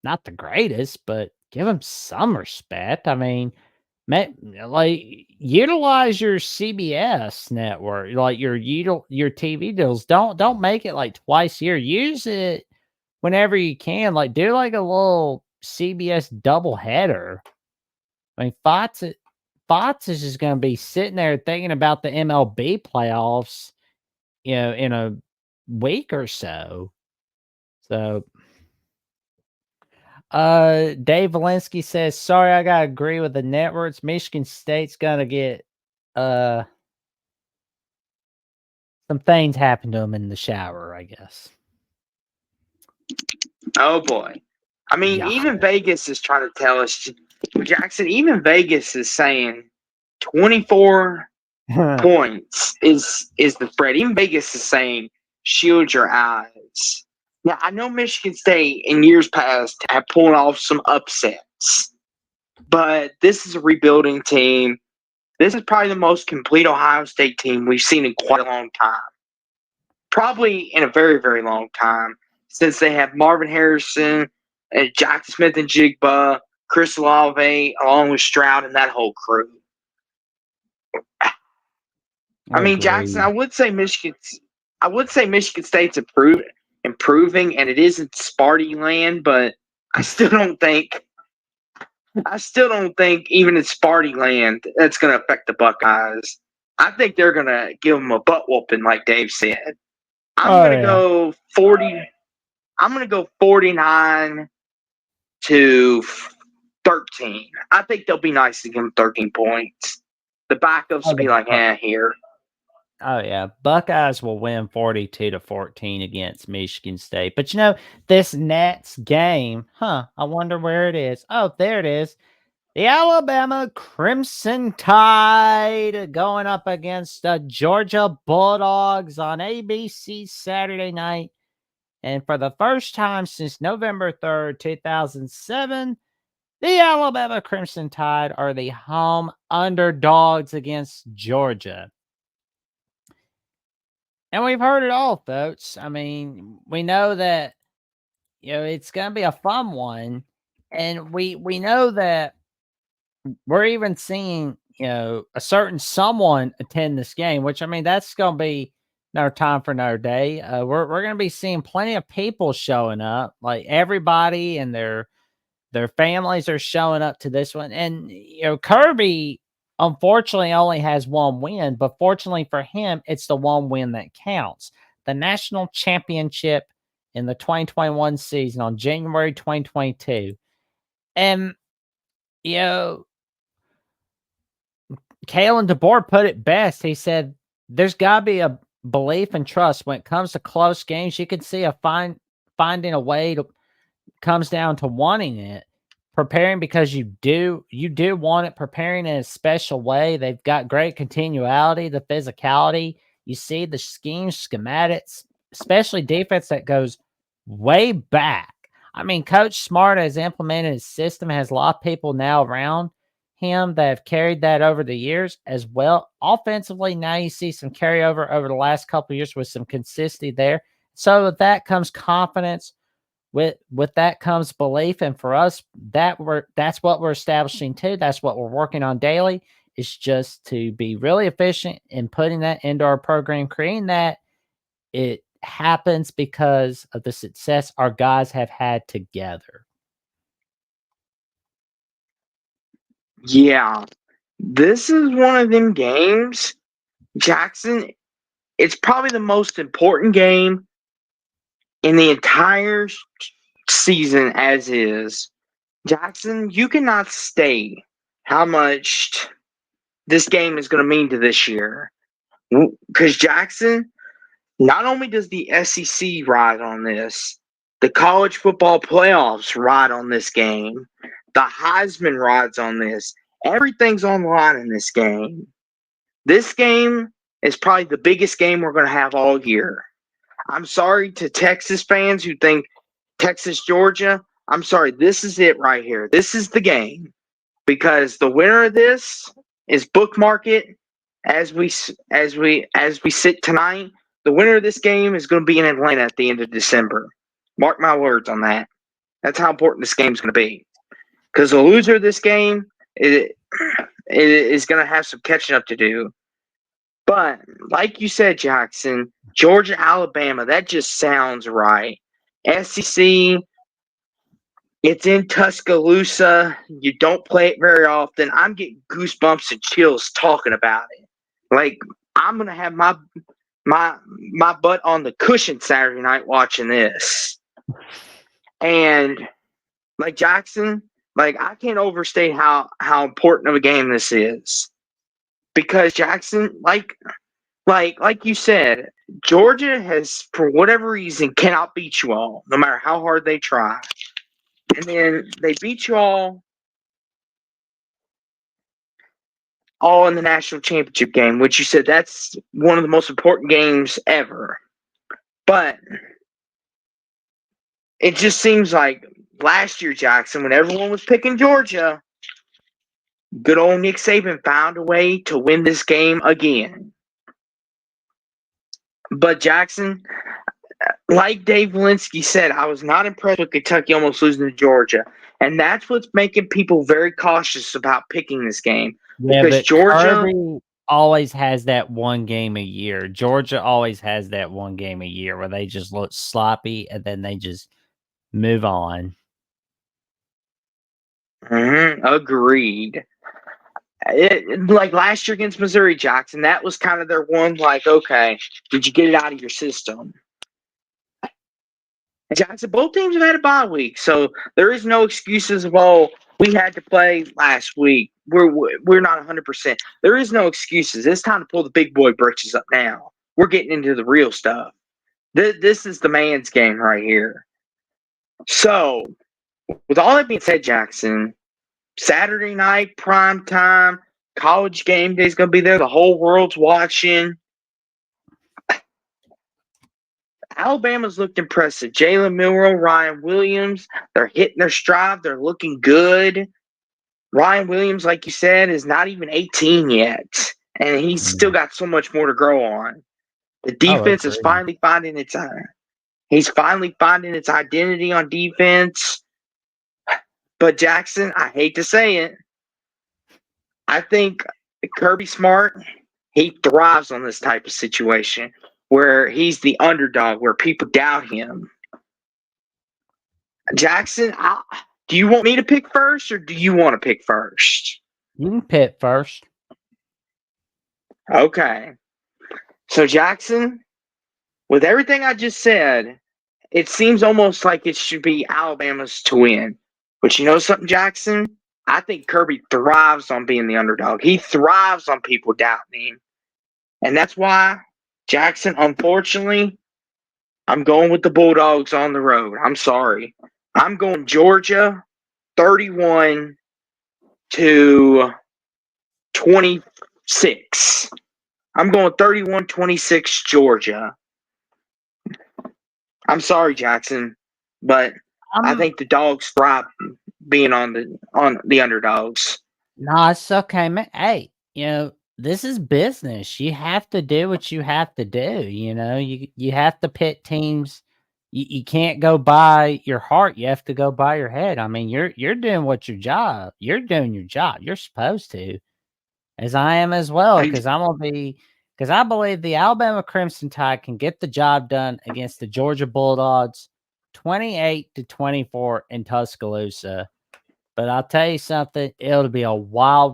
not the greatest, but give him some respect. I mean, like utilize your CBS network, like your TV deals. Don't make it like twice a year. Use it whenever you can. Like do like a little CBS double header. I mean, Fox is just going to be sitting there thinking about the MLB playoffs, in a week or so. So, Dave Valinsky says, "Sorry, I gotta agree with the networks. Michigan State's gonna get uh some things happen to them in the shower, I guess." Oh boy. I mean, Yeah. even Vegas is trying to tell us, Jackson, even Vegas is saying 24 points is the spread. Even Vegas is saying shield your eyes. Now I know Michigan State in years past have pulled off some upsets, but this is a rebuilding team. This is probably the most complete Ohio State team we've seen in quite a long time. Probably in a very, very long time, since they have Marvin Harrison and Jackson Smith and Jigba, Chris Olave, along with Stroud and that whole crew. I mean, Jackson, Agreed. I would say Michigan State's improving, and it isn't Sparty land, but I still don't think even in Sparty land that's going to affect the Buckeyes. I think they're going to give them a butt whooping, like Dave said. I'm Oh going to yeah. go 40. I'm going to go 49 to 13. I think they'll be nice to give them 13 points. The backups Oh, will be like, here. oh yeah. Buckeyes will win 42-14 against Michigan State. But this Nets game, I wonder where it is. Oh, there it is. The Alabama Crimson Tide going up against the Georgia Bulldogs on ABC Saturday night. And for the first time since November 3rd, 2007, the Alabama Crimson Tide are the home underdogs against Georgia. And we've heard it all, folks. I mean, we know that it's going to be a fun one, and we know that we're even seeing, a certain someone attend this game, which I mean, that's going to be no time for another day. We're going to be seeing plenty of people showing up, like everybody and their families are showing up to this one. And Kirby unfortunately only has one win, but fortunately for him, it's the one win that counts. The national championship in the 2021 season on January 2022. And you know, Kalen DeBoer put it best. He said, "There's got to be a belief and trust when it comes to close games. You can see finding a way to comes down to wanting it, preparing because you do want it, preparing in a special way. They've got great continuality, the physicality. You see the schematics, especially defense that goes way back. I mean, Coach Smart has implemented his system, has a lot of people now around him that have carried that over the years as well. Offensively, now you see some carryover over the last couple of years with some consistency there. So with that comes confidence. With that comes belief, and for us, that's what we're establishing too. That's what we're working on daily. Is just to be really efficient in putting that into our program, creating that it happens because of the success our guys have had together. Yeah. This is one of them games, Jackson. It's probably the most important game in the entire season as is. Jackson, you cannot state how much this game is going to mean to this year. Because Jackson, not only does the SEC ride on this, the college football playoffs ride on this game, the Heisman rides on this. Everything's on the line in this game. This game is probably the biggest game we're going to have all year. I'm sorry to Texas fans who think Texas, Georgia. I'm sorry. This is it right here. This is the game because the winner of this is bookmark it as we sit tonight. The winner of this game is going to be in Atlanta at the end of December. Mark my words on that. That's how important this game's going to be. Because the loser of this game it is going to have some catching up to do. But like you said, Jackson, Georgia, Alabama, that just sounds right. SEC, it's in Tuscaloosa. You don't play it very often. I'm getting goosebumps and chills talking about it. Like, I'm gonna have my butt on the cushion Saturday night watching this. And like Jackson, like I can't overstate how important of a game this is. Because Jackson, like you said, Georgia has, for whatever reason, cannot beat you all, no matter how hard they try. And then they beat you all in the national championship game, which you said that's one of the most important games ever. But it just seems like last year, Jackson, when everyone was picking Georgia, good old Nick Saban found a way to win this game again. But Jackson, like Dave Valinsky said, I was not impressed with Kentucky almost losing to Georgia. And that's what's making people very cautious about picking this game. Yeah, Because but Georgia Kirby always has that one game a year. Georgia always has that one game a year where they just look sloppy and then they just move on. Agreed. Like last year against Missouri, Jackson, that was kind of their one, like, okay, did you get it out of your system? And Jackson, both teams have had a bye week, so there is no excuses of, oh, we had to play last week. We're not 100%. There is no excuses. It's time to pull the big boy britches up now. We're getting into the real stuff. This is the man's game right here. So, with all that being said, Jackson, Saturday night, prime time, college game day is going to be there. The whole world's watching. Alabama's looked impressive. Jalen Milroe, Ryan Williams, they're hitting their stride. They're looking good. Ryan Williams, like you said, is not even 18 yet, and he's still got so much more to grow on. The defense is finally finding its he's finally finding its identity on defense. But Jackson, I hate to say it, I think Kirby Smart, he thrives on this type of situation where he's the underdog, where people doubt him. Jackson, do you want me to pick first, or do you want to pick first? You can pick first. Okay. So, Jackson, with everything I just said, it seems almost like it should be Alabama's to win. But you know something, Jackson? I think Kirby thrives on being the underdog. He thrives on people doubting him. And that's why, Jackson, unfortunately, I'm going with the Bulldogs on the road. I'm sorry. I'm going Georgia 31-26. I'm going 31-26 Georgia. I'm sorry, Jackson, but I think the dogs thrive being on the underdogs. No, it's okay, man. Hey, this is business. You have to do what you have to do. You have to pit teams. You can't go by your heart. You have to go by your head. I mean, you're doing what your job. You're doing your job. You're supposed to, as I am as well, because I believe the Alabama Crimson Tide can get the job done against the Georgia Bulldogs, 28-24 in Tuscaloosa. But I'll tell you something, it'll be a wild